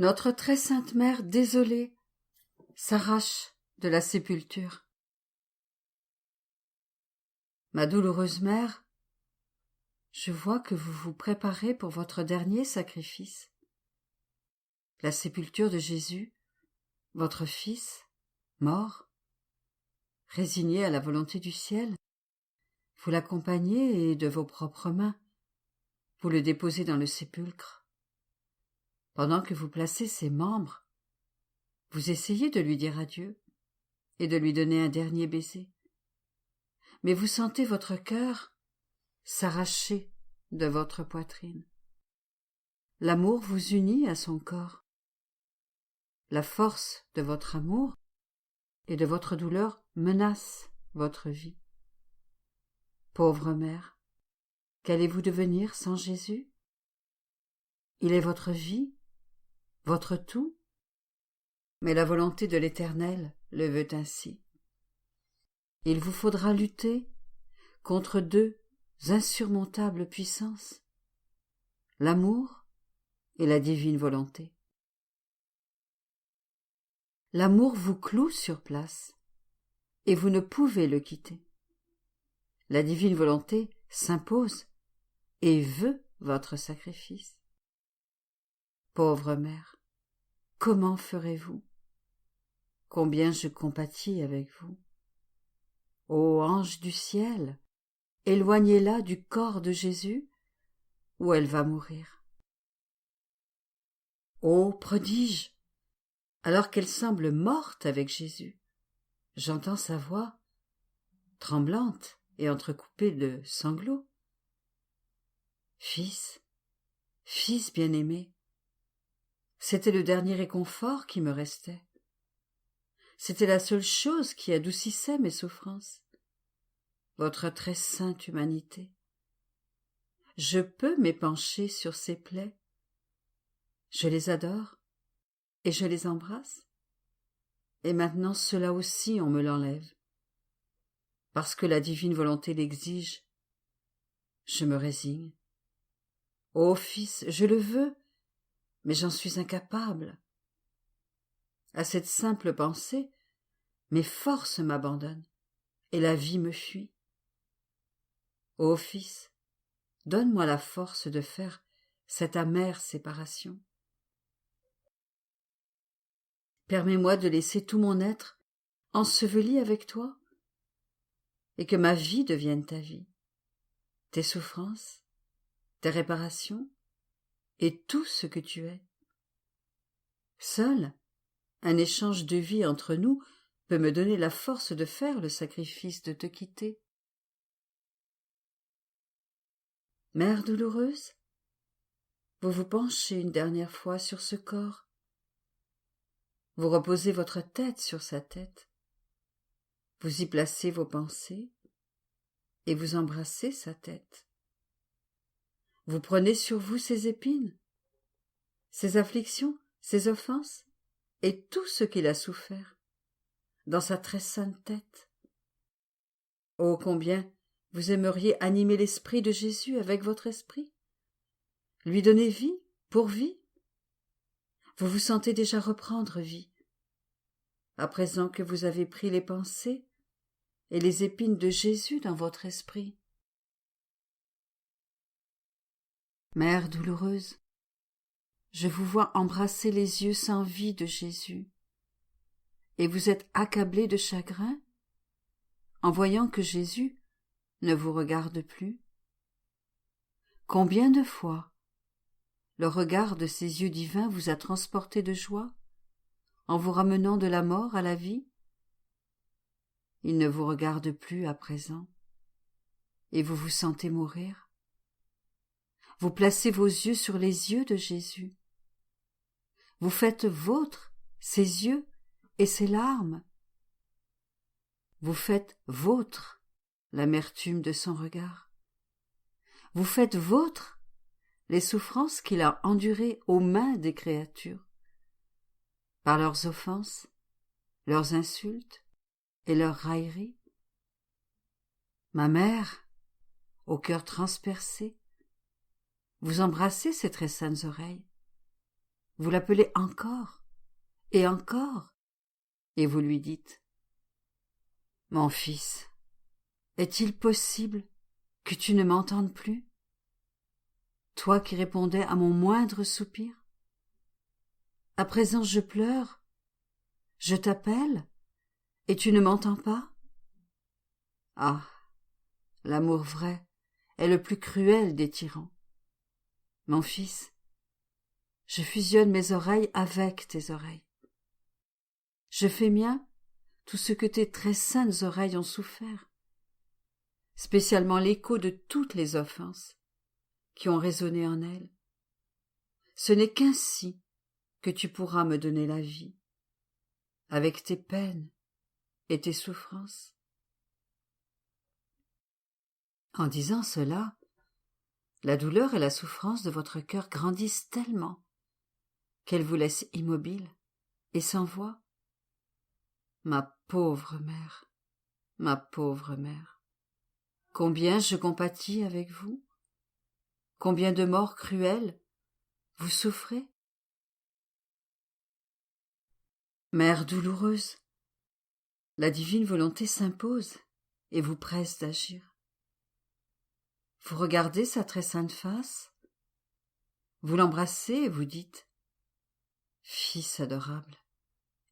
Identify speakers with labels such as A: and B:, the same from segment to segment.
A: Notre très sainte mère, désolée, s'arrache de la sépulture. Ma douloureuse mère, je vois que vous vous préparez pour votre dernier sacrifice. La sépulture de Jésus, votre Fils, mort, résigné à la volonté du ciel, vous l'accompagnez et de vos propres mains, vous le déposez dans le sépulcre. Pendant que vous placez ses membres, vous essayez de lui dire adieu et de lui donner un dernier baiser. Mais vous sentez votre cœur s'arracher de votre poitrine. L'amour vous unit à son corps. La force de votre amour et de votre douleur menace votre vie. Pauvre mère, qu'allez-vous devenir sans Jésus? Il est votre vie, votre tout, mais la volonté de l'Éternel le veut ainsi. Il vous faudra lutter contre deux insurmontables puissances, l'amour et la divine volonté. L'amour vous cloue sur place, et vous ne pouvez le quitter. La divine volonté s'impose et veut votre sacrifice. Pauvre mère, comment ferez-vous? Combien je compatis avec vous. Ô ange du ciel, éloignez-la du corps de Jésus, où elle va mourir. Ô prodige, alors qu'elle semble morte avec Jésus, j'entends sa voix, tremblante et entrecoupée de sanglots. Fils, fils bien-aimé, c'était le dernier réconfort qui me restait. C'était la seule chose qui adoucissait mes souffrances. Votre très sainte humanité. Je peux m'épancher sur ses plaies. Je les adore et je les embrasse. Et maintenant cela aussi on me l'enlève. Parce que la divine volonté l'exige, je me résigne. Ô Fils, je le veux, mais j'en suis incapable. À cette simple pensée, mes forces m'abandonnent et la vie me fuit. Ô Fils, donne-moi la force de faire cette amère séparation. Permets-moi de laisser tout mon être enseveli avec toi et que ma vie devienne ta vie, tes souffrances, tes réparations et tout ce que tu es. Seul un échange de vie entre nous peut me donner la force de faire le sacrifice de te quitter. Mère douloureuse, vous vous penchez une dernière fois sur ce corps. Vous reposez votre tête sur sa tête. Vous y placez vos pensées et vous embrassez sa tête. Vous prenez sur vous ses épines, ses afflictions, ses offenses et tout ce qu'il a souffert dans sa très sainte tête. Oh, combien vous aimeriez animer l'esprit de Jésus avec votre esprit, lui donner vie pour vie. Vous vous sentez déjà reprendre vie, à présent que vous avez pris les pensées et les épines de Jésus dans votre esprit. Mère douloureuse, je vous vois embrasser les yeux sans vie de Jésus, et vous êtes accablée de chagrin en voyant que Jésus ne vous regarde plus. Combien de fois le regard de ses yeux divins vous a transporté de joie en vous ramenant de la mort à la vie? Il ne vous regarde plus à présent, et vous vous sentez mourir. Vous placez vos yeux sur les yeux de Jésus. Vous faites vôtres ses yeux et ses larmes. Vous faites vôtre l'amertume de son regard. Vous faites vôtre les souffrances qu'il a endurées aux mains des créatures, par leurs offenses, leurs insultes et leurs railleries. Ma mère, au cœur transpercé, vous embrassez ses très saintes oreilles. vous l'appelez encore, et vous lui dites « Mon fils, est-il possible que tu ne m'entendes plus, toi qui répondais à mon moindre soupir? À présent je pleure, je t'appelle, et tu ne m'entends pas? Ah, l'amour vrai est le plus cruel des tyrans. Mon fils, je fusionne mes oreilles avec tes oreilles. Je fais mien tout ce que tes très saintes oreilles ont souffert, spécialement l'écho de toutes les offenses qui ont résonné en elles. Ce n'est qu'ainsi que tu pourras me donner la vie, avec tes peines et tes souffrances. » En disant cela, la douleur et la souffrance de votre cœur grandissent tellement qu'elles vous laissent immobile et sans voix. Ma pauvre mère, combien je compatis avec vous, combien de morts cruelles vous souffrez. Mère douloureuse, la divine volonté s'impose et vous presse d'agir. Vous regardez sa très sainte face, vous l'embrassez et vous dites « Fils adorable,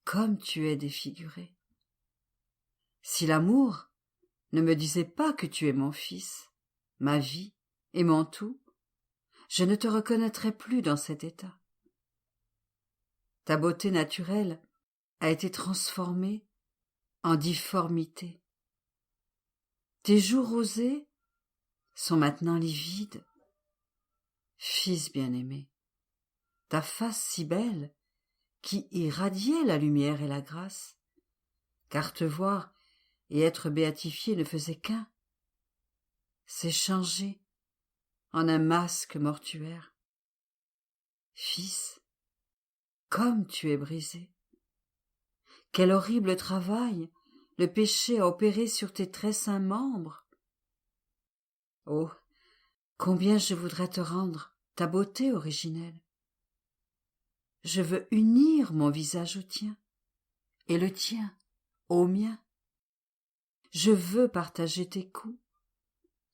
A: comme tu es défiguré. Si l'amour ne me disait pas que tu es mon fils, ma vie et mon tout, je ne te reconnaîtrais plus dans cet état. Ta beauté naturelle a été transformée en difformité. Tes joues rosées sont maintenant livides. Fils bien-aimé, ta face si belle, qui irradiait la lumière et la grâce, car te voir et être béatifié ne faisait qu'un, s'est changée en un masque mortuaire. Fils, comme tu es brisé. Quel horrible travail le péché a opéré sur tes très saints membres. Oh, combien je voudrais te rendre ta beauté originelle. Je veux unir mon visage au tien, et le tien au mien. Je veux partager tes coups,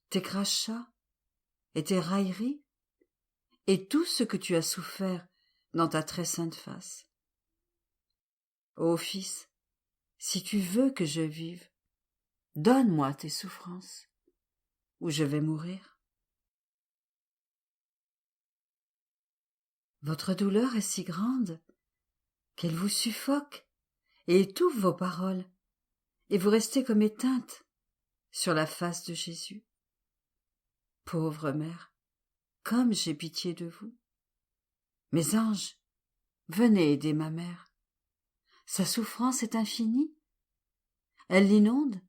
A: tes crachats et tes railleries, et tout ce que tu as souffert dans ta très sainte face. Ô Fils, si tu veux que je vive, donne-moi tes souffrances, ou je vais mourir. Votre douleur est si grande qu'elle vous suffoque et étouffe vos paroles, et vous restez comme éteinte sur la face de Jésus. Pauvre mère, comme j'ai pitié de vous. Mes anges, venez aider ma mère. Sa souffrance est infinie. Elle l'inonde,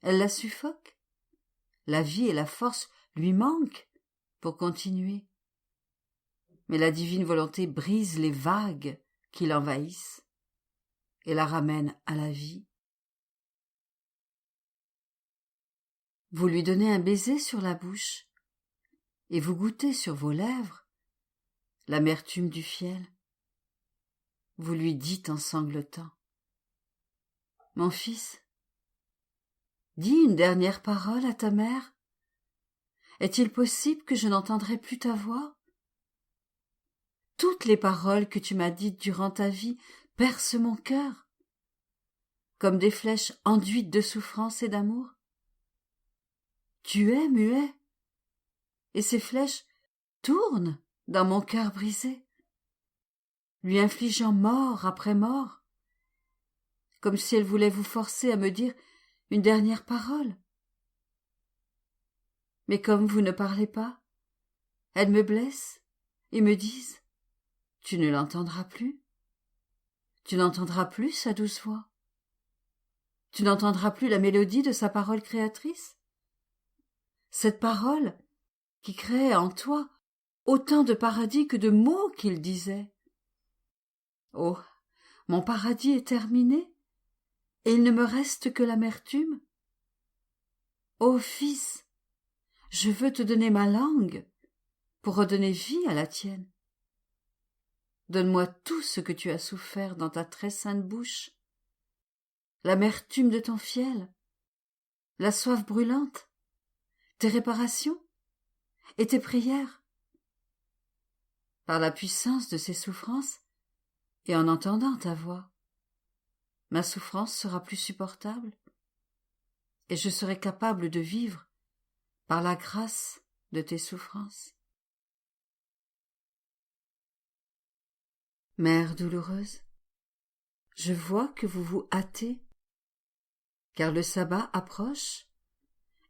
A: elle la suffoque. La vie et la force lui manquent pour continuer. Mais la divine volonté brise les vagues qui l'envahissent et la ramène à la vie. Vous lui donnez un baiser sur la bouche et vous goûtez sur vos lèvres l'amertume du fiel. Vous lui dites en sanglotant « Mon fils, dis une dernière parole à ta mère. Est-il possible que je n'entendrai plus ta voix? Toutes les paroles que tu m'as dites durant ta vie percent mon cœur, comme des flèches enduites de souffrance et d'amour. Tu es muet, et ces flèches tournent dans mon cœur brisé, lui infligeant mort après mort, comme si elle voulait vous forcer à me dire une dernière parole. Mais comme vous ne parlez pas, elles me blessent et me disent « Tu ne l'entendras plus. Tu n'entendras plus sa douce voix. Tu n'entendras plus la mélodie de sa parole créatrice. Cette parole qui créait en toi autant de paradis que de mots qu'il disait. Oh, mon paradis est terminé, et il ne me reste que l'amertume. Ô Fils, je veux te donner ma langue pour redonner vie à la tienne. Donne-moi tout ce que tu as souffert dans ta très sainte bouche, l'amertume de ton fiel, la soif brûlante, tes réparations et tes prières. Par la puissance de ces souffrances, et en entendant ta voix, ma souffrance sera plus supportable, et je serai capable de vivre par la grâce de tes souffrances. Mère douloureuse, je vois que vous vous hâtez, car le sabbat approche,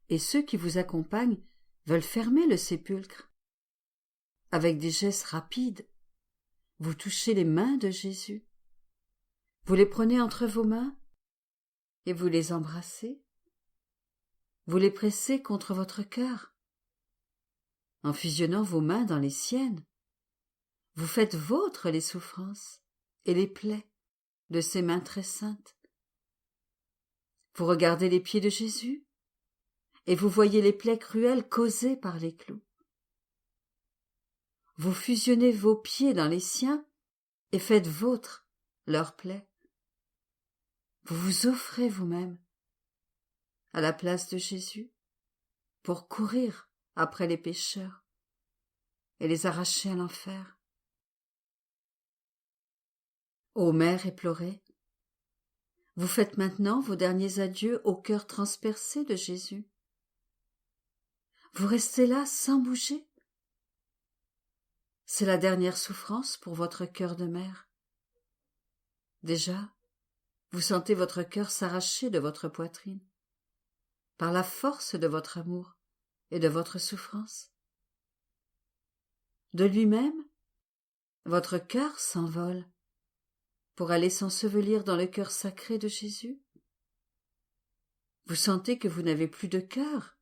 A: et ceux qui vous accompagnent veulent fermer le sépulcre. Avec des gestes rapides, vous touchez les mains de Jésus. Vous les prenez entre vos mains et vous les embrassez. Vous les pressez contre votre cœur. En fusionnant vos mains dans les siennes, vous faites vôtres les souffrances et les plaies de ces mains très saintes. Vous regardez les pieds de Jésus et vous voyez les plaies cruelles causées par les clous. Vous fusionnez vos pieds dans les siens et faites vôtres leurs plaies. Vous vous offrez vous-même à la place de Jésus pour courir après les pécheurs et les arracher à l'enfer. Ô mère éplorée, vous faites maintenant vos derniers adieux au cœur transpercé de Jésus. Vous restez là sans bouger. C'est la dernière souffrance pour votre cœur de mère. Déjà, vous sentez votre cœur s'arracher de votre poitrine, par la force de votre amour et de votre souffrance. De lui-même, votre cœur s'envole pour aller s'ensevelir dans le cœur sacré de Jésus. Vous sentez que vous n'avez plus de cœur,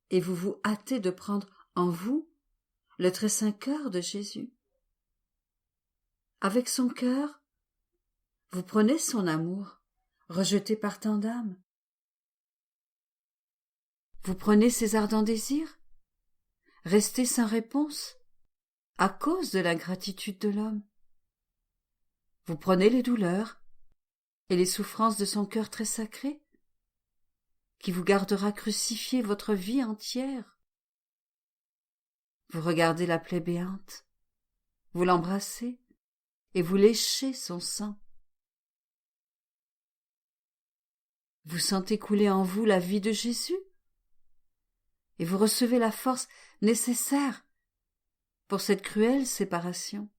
A: et vous vous hâtez de prendre en vous le très saint cœur de Jésus. Avec son cœur, vous prenez son amour, rejeté par tant d'âmes. Vous prenez ses ardents désirs, restés sans réponse, à cause de l'ingratitude de l'homme. Vous prenez les douleurs et les souffrances de son cœur très sacré, qui vous gardera crucifié votre vie entière. Vous regardez la plaie béante, vous l'embrassez et vous léchez son sang. Vous sentez couler en vous la vie de Jésus et vous recevez la force nécessaire pour cette cruelle séparation.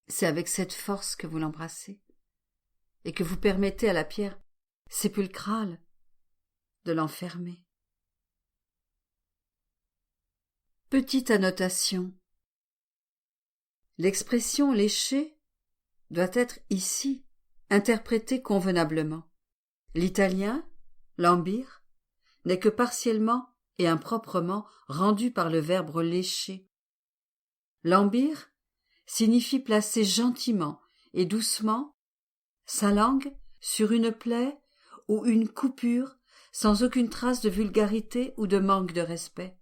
A: C'est avec cette force que vous l'embrassez et que vous permettez à la pierre sépulcrale de l'enfermer. Petite annotation. L'expression lécher doit être ici interprétée convenablement. L'italien, lambire, n'est que partiellement et improprement rendu par le verbe lécher. Lambire signifie placer gentiment et doucement sa langue sur une plaie ou une coupure sans aucune trace de vulgarité ou de manque de respect.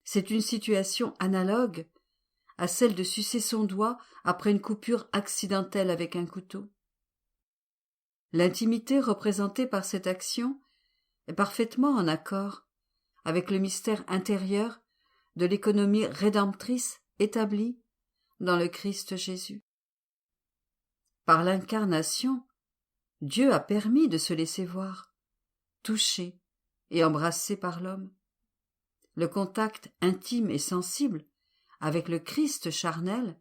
A: C'est une situation analogue à celle de sucer son doigt après une coupure accidentelle avec un couteau. L'intimité représentée par cette action est parfaitement en accord avec le mystère intérieur de l'économie rédemptrice établie dans le Christ Jésus. Par l'incarnation, Dieu a permis de se laisser voir, toucher et embrasser par l'homme. Le contact intime et sensible avec le Christ charnel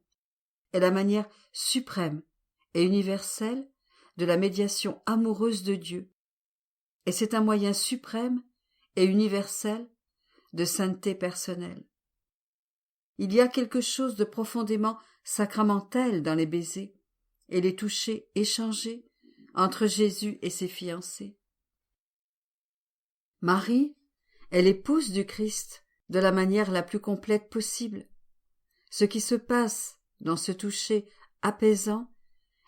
A: est la manière suprême et universelle de la médiation amoureuse de Dieu, et c'est un moyen suprême et universel de sainteté personnelle. Il y a quelque chose de profondément sacramentel dans les baisers et les touchers échangés entre Jésus et ses fiancés. Marie est l'épouse du Christ de la manière la plus complète possible. Ce qui se passe dans ce toucher apaisant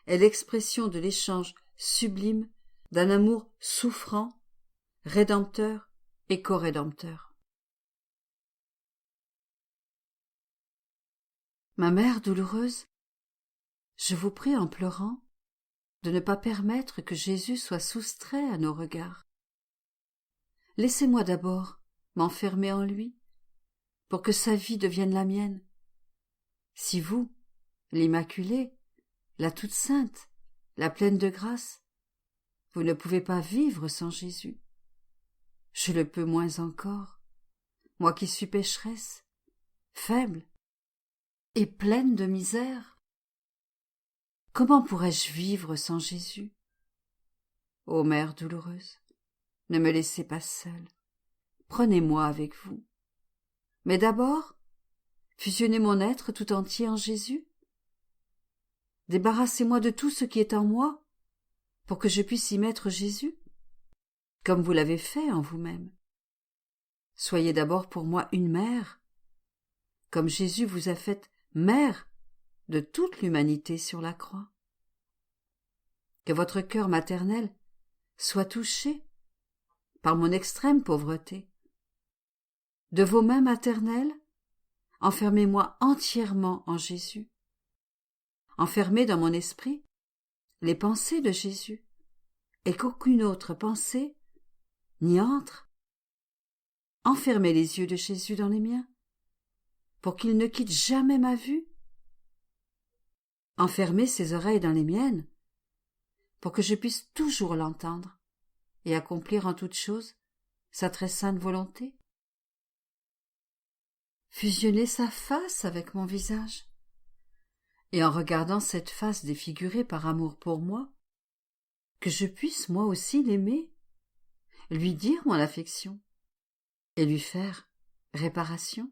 A: est l'expression de l'échange sublime d'un amour souffrant, rédempteur et corédempteur. Ma mère douloureuse, je vous prie en pleurant de ne pas permettre que Jésus soit soustrait à nos regards. Laissez-moi d'abord m'enfermer en lui, pour que sa vie devienne la mienne. Si vous, l'Immaculée, la toute sainte, la pleine de grâce, vous ne pouvez pas vivre sans Jésus, je le peux moins encore, moi qui suis pécheresse, faible et pleine de misère. Comment pourrais-je vivre sans Jésus? Ô Mère douloureuse, ne me laissez pas seule, prenez-moi avec vous. Mais d'abord, fusionnez mon être tout entier en Jésus. Débarrassez-moi de tout ce qui est en moi, pour que je puisse y mettre Jésus, comme vous l'avez fait en vous-même. Soyez d'abord pour moi une mère, comme Jésus vous a faite mère de toute l'humanité sur la croix. Que votre cœur maternel soit touché par mon extrême pauvreté. De vos mains maternelles, enfermez-moi entièrement en Jésus. Enfermez dans mon esprit les pensées de Jésus, et qu'aucune autre pensée n'y entre. Enfermez les yeux de Jésus dans les miens, pour qu'il ne quitte jamais ma vue. Enfermez ses oreilles dans les miennes, pour que je puisse toujours l'entendre et accomplir en toutes choses sa très sainte volonté. Fusionnez sa face avec mon visage, et en regardant cette face défigurée par amour pour moi, que je puisse moi aussi l'aimer, lui dire mon affection, et lui faire réparation.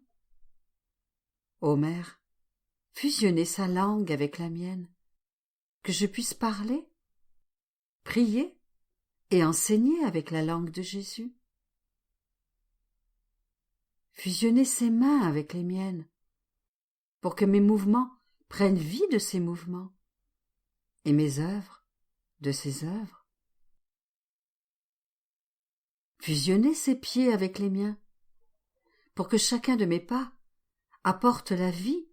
A: Ô Mère, fusionnez sa langue avec la mienne, que je puisse parler, prier et enseigner avec la langue de Jésus. Fusionnez ses mains avec les miennes, pour que mes mouvements prennent vie de ses mouvements, et mes œuvres de ses œuvres. Fusionnez ses pieds avec les miens, pour que chacun de mes pas apporte la vie,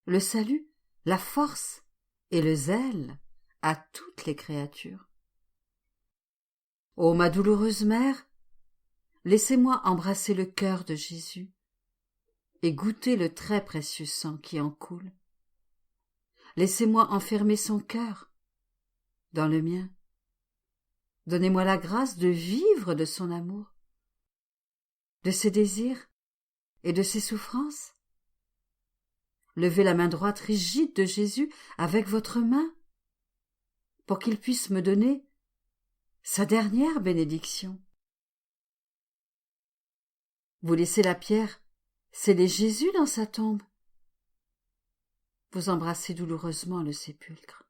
A: le salut, la force et le zèle à toutes les créatures. Ô ma douloureuse mère, laissez-moi embrasser le cœur de Jésus et goûter le très précieux sang qui en coule. Laissez-moi enfermer son cœur dans le mien. Donnez-moi la grâce de vivre de son amour, de ses désirs et de ses souffrances. Levez la main droite rigide de Jésus avec votre main, pour qu'il puisse me donner sa dernière bénédiction. Vous laissez la pierre sceller Jésus dans sa tombe. Vous embrassez douloureusement le sépulcre.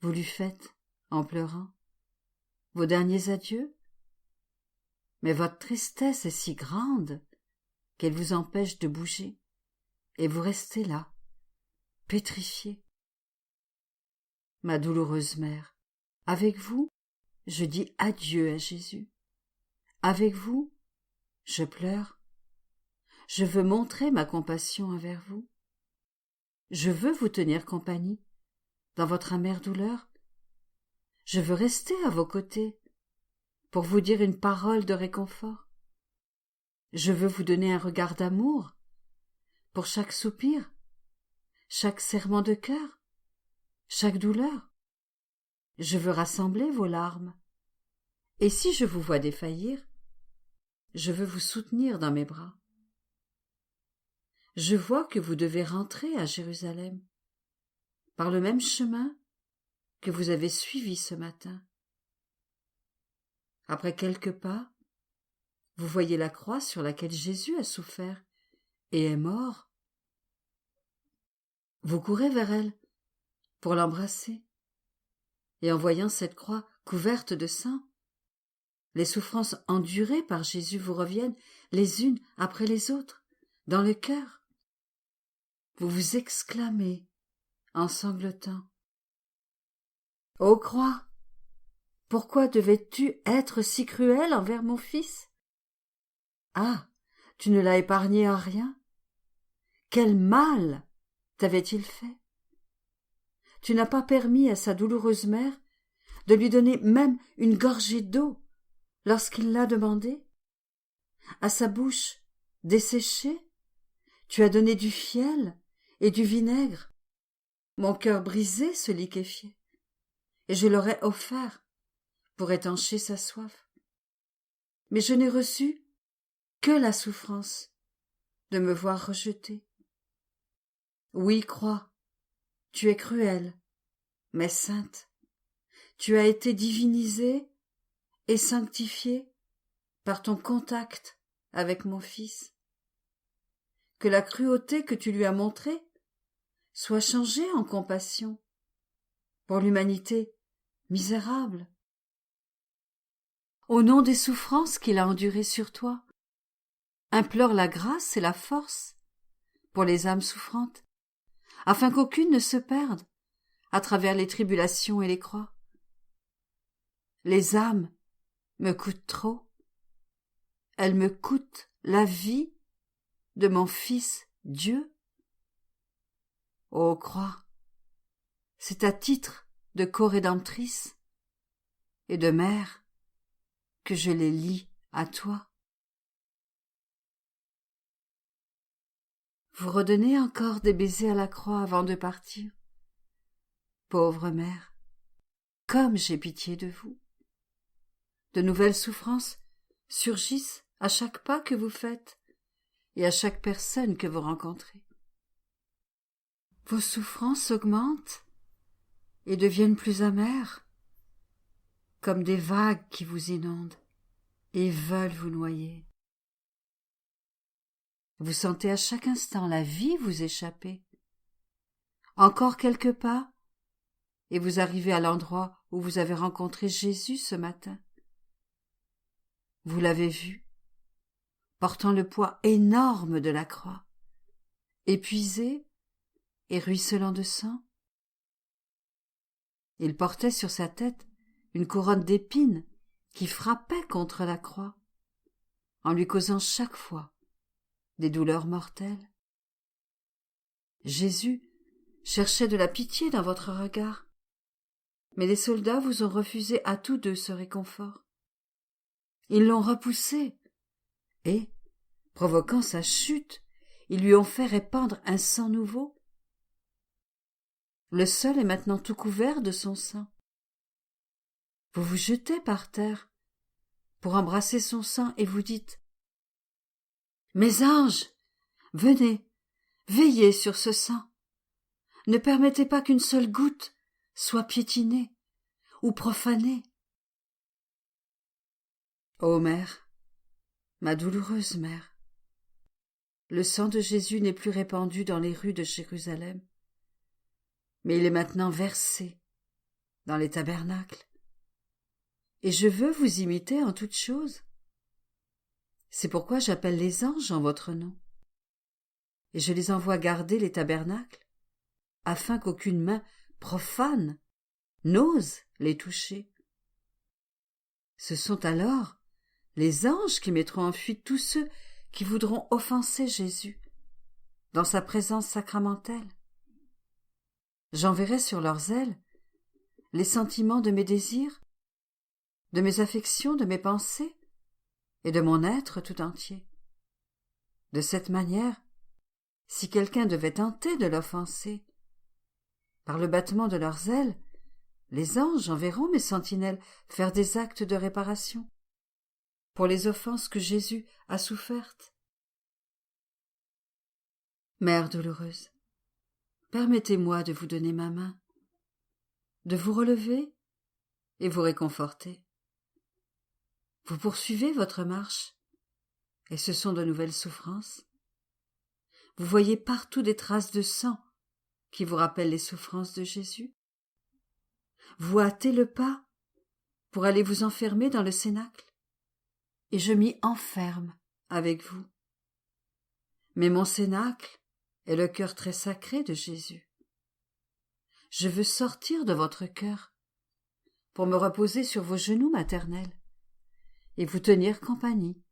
A: Vous lui faites, en pleurant, vos derniers adieux. Mais votre tristesse est si grande qu'elle vous empêche de bouger, et vous restez là, pétrifié. Ma douloureuse mère, avec vous, je dis adieu à Jésus. Avec vous, je pleure. Je veux montrer ma compassion envers vous. Je veux vous tenir compagnie dans votre amère douleur. Je veux rester à vos côtés pour vous dire une parole de réconfort. Je veux vous donner un regard d'amour pour chaque soupir, chaque serrement de cœur, chaque douleur. Je veux rassembler vos larmes. Et si je vous vois défaillir, je veux vous soutenir dans mes bras. Je vois que vous devez rentrer à Jérusalem, par le même chemin que vous avez suivi ce matin. Après quelques pas, vous voyez la croix sur laquelle Jésus a souffert et est mort. Vous courez vers elle pour l'embrasser, et en voyant cette croix couverte de sang, les souffrances endurées par Jésus vous reviennent les unes après les autres dans le cœur. Vous vous exclamez en sanglotant: « Ô croix, pourquoi devais-tu être si cruel envers mon fils? Ah, tu ne l'as épargné en rien. Quel mal t'avait-il fait? Tu n'as pas permis à sa douloureuse mère de lui donner même une gorgée d'eau lorsqu'il l'a demandé? À sa bouche desséchée, tu as donné du fiel et du vinaigre. Mon cœur brisé se liquéfiait, et je l'aurais offert pour étancher sa soif. Mais je n'ai reçu que la souffrance de me voir rejeté. Oui, crois, tu es cruelle, mais sainte. Tu as été divinisée et sanctifiée par ton contact avec mon Fils. Que la cruauté que tu lui as montrée soit changée en compassion pour l'humanité misérable. Au nom des souffrances qu'il a endurées sur toi, implore la grâce et la force pour les âmes souffrantes, afin qu'aucune ne se perde à travers les tribulations et les croix. Les âmes me coûtent trop, elles me coûtent la vie de mon Fils Dieu. Ô croix, c'est à titre de corédemptrice et de mère que je les lie à toi. Vous redonnez encore des baisers à la croix avant de partir. Pauvre mère, comme j'ai pitié de vous. De nouvelles souffrances surgissent à chaque pas que vous faites et à chaque personne que vous rencontrez. Vos souffrances augmentent et deviennent plus amères, comme des vagues qui vous inondent et veulent vous noyer. Vous sentez à chaque instant la vie vous échapper. Encore quelques pas, et vous arrivez à l'endroit où vous avez rencontré Jésus ce matin. Vous l'avez vu, portant le poids énorme de la croix, épuisé et ruisselant de sang. Il portait sur sa tête une couronne d'épines qui frappait contre la croix, en lui causant chaque fois des douleurs mortelles. Jésus cherchait de la pitié dans votre regard, mais les soldats vous ont refusé à tous deux ce réconfort. Ils l'ont repoussé, et, provoquant sa chute, ils lui ont fait répandre un sang nouveau. Le sol est maintenant tout couvert de son sang. Vous vous jetez par terre pour embrasser son sang et vous dites « Mes anges, venez, veillez sur ce sang. Ne permettez pas qu'une seule goutte soit piétinée ou profanée. » Ô mère, ma douloureuse mère, le sang de Jésus n'est plus répandu dans les rues de Jérusalem, mais il est maintenant versé dans les tabernacles. Et je veux vous imiter en toutes choses. C'est pourquoi j'appelle les anges en votre nom. Et je les envoie garder les tabernacles, afin qu'aucune main profane n'ose les toucher. Ce sont alors les anges qui mettront en fuite tous ceux qui voudront offenser Jésus dans sa présence sacramentelle. J'enverrai sur leurs ailes les sentiments de mes désirs, de mes affections, de mes pensées et de mon être tout entier. De cette manière, si quelqu'un devait tenter de l'offenser, par le battement de leurs ailes, les anges enverront mes sentinelles faire des actes de réparation pour les offenses que Jésus a souffertes. Mère douloureuse, permettez-moi de vous donner ma main, de vous relever et vous réconforter. Vous poursuivez votre marche, et ce sont de nouvelles souffrances. Vous voyez partout des traces de sang qui vous rappellent les souffrances de Jésus. Vous hâtez le pas pour aller vous enfermer dans le cénacle, et je m'y enferme avec vous. Mais mon cénacle est le cœur très sacré de Jésus. Je veux sortir de votre cœur pour me reposer sur vos genoux maternels et vous tenir compagnie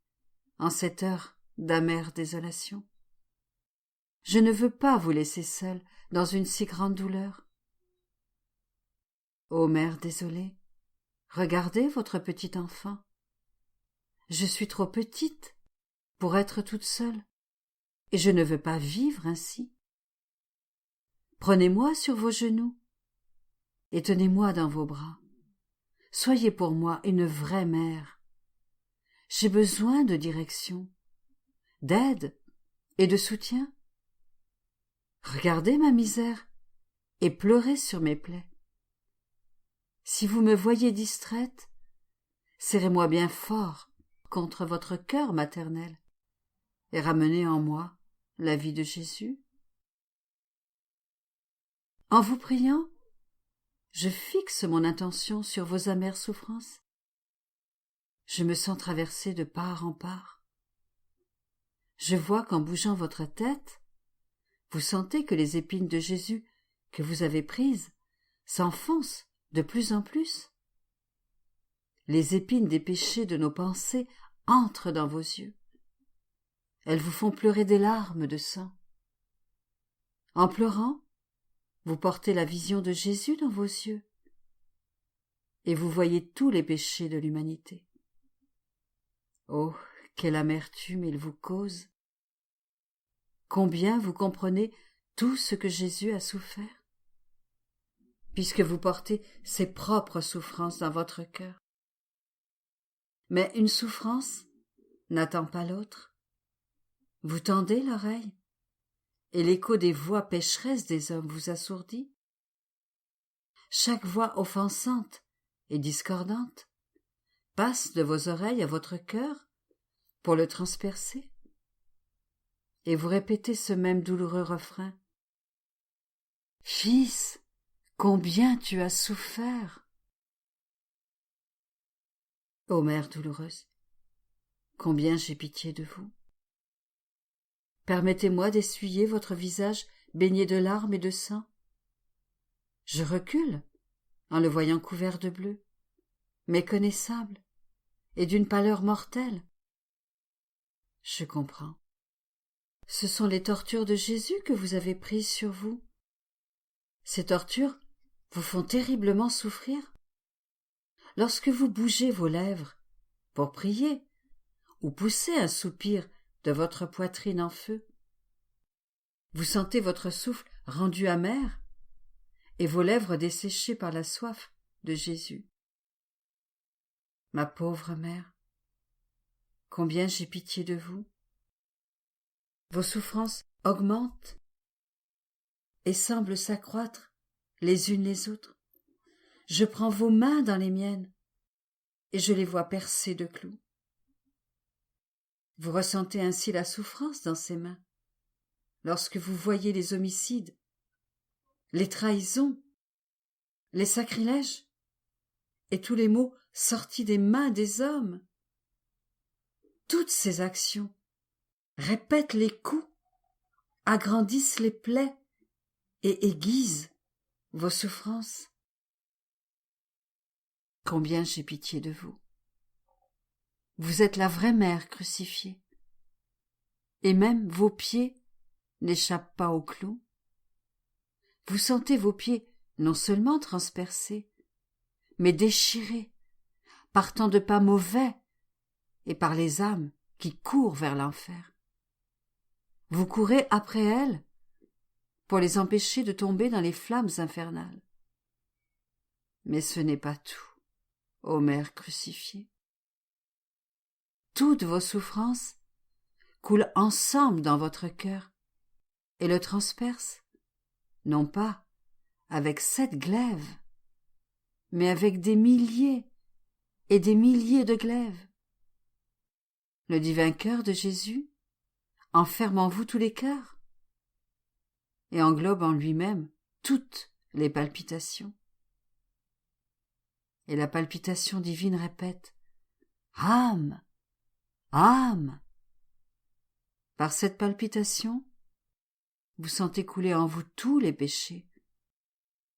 A: en cette heure d'amère désolation. Je ne veux pas vous laisser seule dans une si grande douleur. Ô mère désolée, regardez votre petit enfant. Je suis trop petite pour être toute seule, et je ne veux pas vivre ainsi. Prenez-moi sur vos genoux et tenez-moi dans vos bras. Soyez pour moi une vraie mère. J'ai besoin de direction, d'aide et de soutien. Regardez ma misère et pleurez sur mes plaies. Si vous me voyez distraite, serrez-moi bien fort contre votre cœur maternel et ramenez en moi la vie de Jésus. En vous priant, je fixe mon intention sur vos amères souffrances. Je me sens traversée de part en part. Je vois qu'en bougeant votre tête, vous sentez que les épines de Jésus que vous avez prises s'enfoncent de plus en plus. Les épines des péchés de nos pensées entrent dans vos yeux. Elles vous font pleurer des larmes de sang. En pleurant, vous portez la vision de Jésus dans vos yeux et vous voyez tous les péchés de l'humanité. Oh, quelle amertume il vous cause! Combien vous comprenez tout ce que Jésus a souffert, puisque vous portez ses propres souffrances dans votre cœur. Mais une souffrance n'attend pas l'autre. Vous tendez l'oreille, et l'écho des voix pécheresses des hommes vous assourdit. Chaque voix offensante et discordante passe de vos oreilles à votre cœur pour le transpercer. Et vous répétez ce même douloureux refrain. Fils, combien tu as souffert! Ô mère douloureuse, combien j'ai pitié de vous! Permettez-moi d'essuyer votre visage baigné de larmes et de sang. Je recule en le voyant couvert de bleu, méconnaissable et d'une pâleur mortelle. Je comprends. Ce sont les tortures de Jésus que vous avez prises sur vous. Ces tortures vous font terriblement souffrir. Lorsque vous bougez vos lèvres pour prier ou poussez un soupir de votre poitrine en feu, vous sentez votre souffle rendu amer et vos lèvres desséchées par la soif de Jésus. Ma pauvre mère, combien j'ai pitié de vous! Vos souffrances augmentent et semblent s'accroître les unes les autres. Je prends vos mains dans les miennes et je les vois percées de clous. Vous ressentez ainsi la souffrance dans ces mains lorsque vous voyez les homicides, les trahisons, les sacrilèges et tous les maux sortis des mains des hommes. Toutes ces actions répètent les coups, agrandissent les plaies et aiguisent vos souffrances. Combien j'ai pitié de vous! Vous êtes la vraie mère crucifiée, et même vos pieds n'échappent pas aux clous. Vous sentez vos pieds non seulement transpercés, mais déchirés par tant de pas mauvais et par les âmes qui courent vers l'enfer. Vous courez après elles pour les empêcher de tomber dans les flammes infernales. Mais ce n'est pas tout, ô mère crucifiée. Toutes vos souffrances coulent ensemble dans votre cœur et le transpercent, non pas avec 7 glaives, mais avec des milliers et des milliers de glaives. Le divin cœur de Jésus enferme en vous tous les cœurs et englobe en lui-même toutes les palpitations. Et la palpitation divine répète « Âme, âme !» Par cette palpitation, vous sentez couler en vous tous les péchés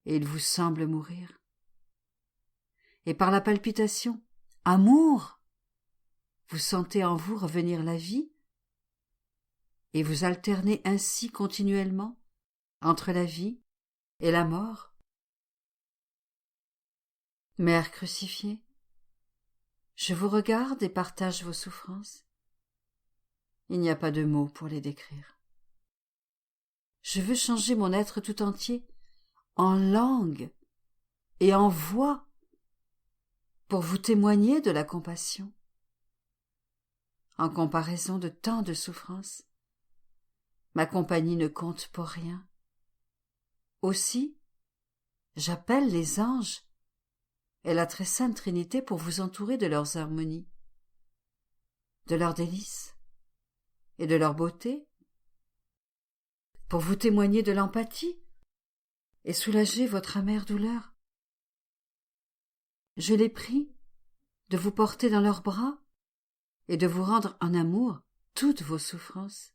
A: et il vous semble mourir. Et par la palpitation « Amour !» vous sentez en vous revenir la vie et vous alternez ainsi continuellement entre la vie et la mort? Mère crucifiée, je vous regarde et partage vos souffrances. Il n'y a pas de mots pour les décrire. Je veux changer mon être tout entier en langue et en voix pour vous témoigner de la compassion. En comparaison de tant de souffrances, ma compagnie ne compte pour rien. Aussi, j'appelle les anges et la très sainte Trinité pour vous entourer de leurs harmonies, de leurs délices et de leur beauté, pour vous témoigner de l'empathie et soulager votre amère douleur. Je les prie de vous porter dans leurs bras et de vous rendre en amour toutes vos souffrances.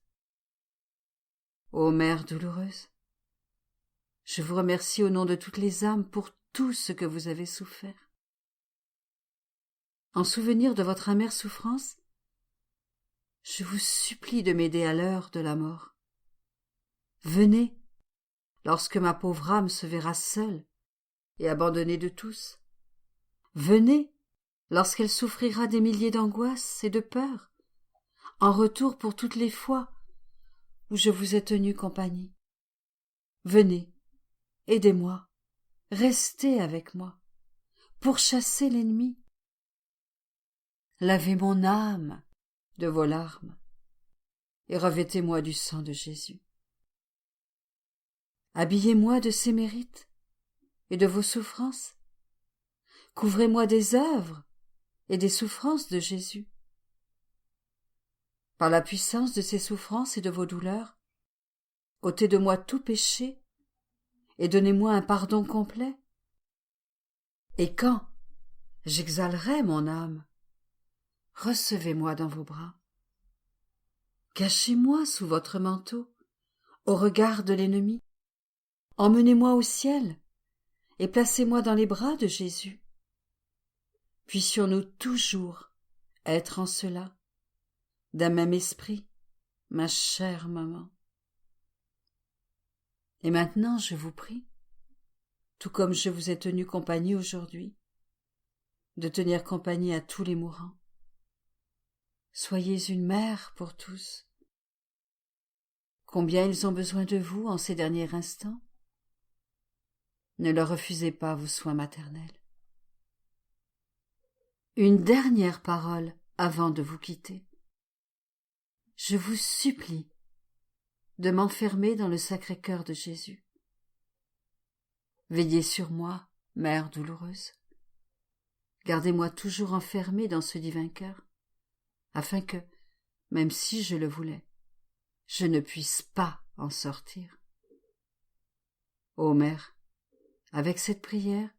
A: Ô Mère douloureuse, je vous remercie au nom de toutes les âmes pour tout ce que vous avez souffert. En souvenir de votre amère souffrance, je vous supplie de m'aider à l'heure de la mort. Venez, lorsque ma pauvre âme se verra seule et abandonnée de tous. Venez, lorsqu'elle souffrira des milliers d'angoisses et de peurs, en retour pour toutes les fois où je vous ai tenu compagnie. Venez, aidez-moi, restez avec moi, pourchassez l'ennemi. Lavez mon âme de vos larmes et revêtez-moi du sang de Jésus. Habillez-moi de ses mérites et de vos souffrances. Couvrez-moi des œuvres et des souffrances de Jésus. Par la puissance de ses souffrances et de vos douleurs, ôtez de moi tout péché et donnez-moi un pardon complet. Et quand j'exhalerai mon âme, recevez-moi dans vos bras. Cachez-moi sous votre manteau, au regard de l'ennemi. Emmenez-moi au ciel et placez-moi dans les bras de Jésus. Puissions-nous toujours être en cela, d'un même esprit, ma chère maman. Et maintenant, je vous prie, tout comme je vous ai tenu compagnie aujourd'hui, de tenir compagnie à tous les mourants. Soyez une mère pour tous. Combien ils ont besoin de vous en ces derniers instants. Ne leur refusez pas vos soins maternels. Une dernière parole avant de vous quitter. Je vous supplie de m'enfermer dans le Sacré-Cœur de Jésus. Veillez sur moi, Mère douloureuse. Gardez-moi toujours enfermée dans ce divin cœur, afin que, même si je le voulais, je ne puisse pas en sortir. Ô Mère, avec cette prière,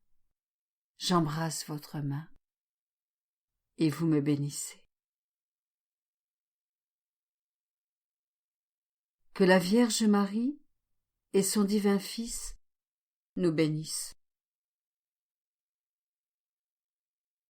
A: j'embrasse votre main et vous me bénissez. Que la Vierge Marie et son divin Fils nous bénissent.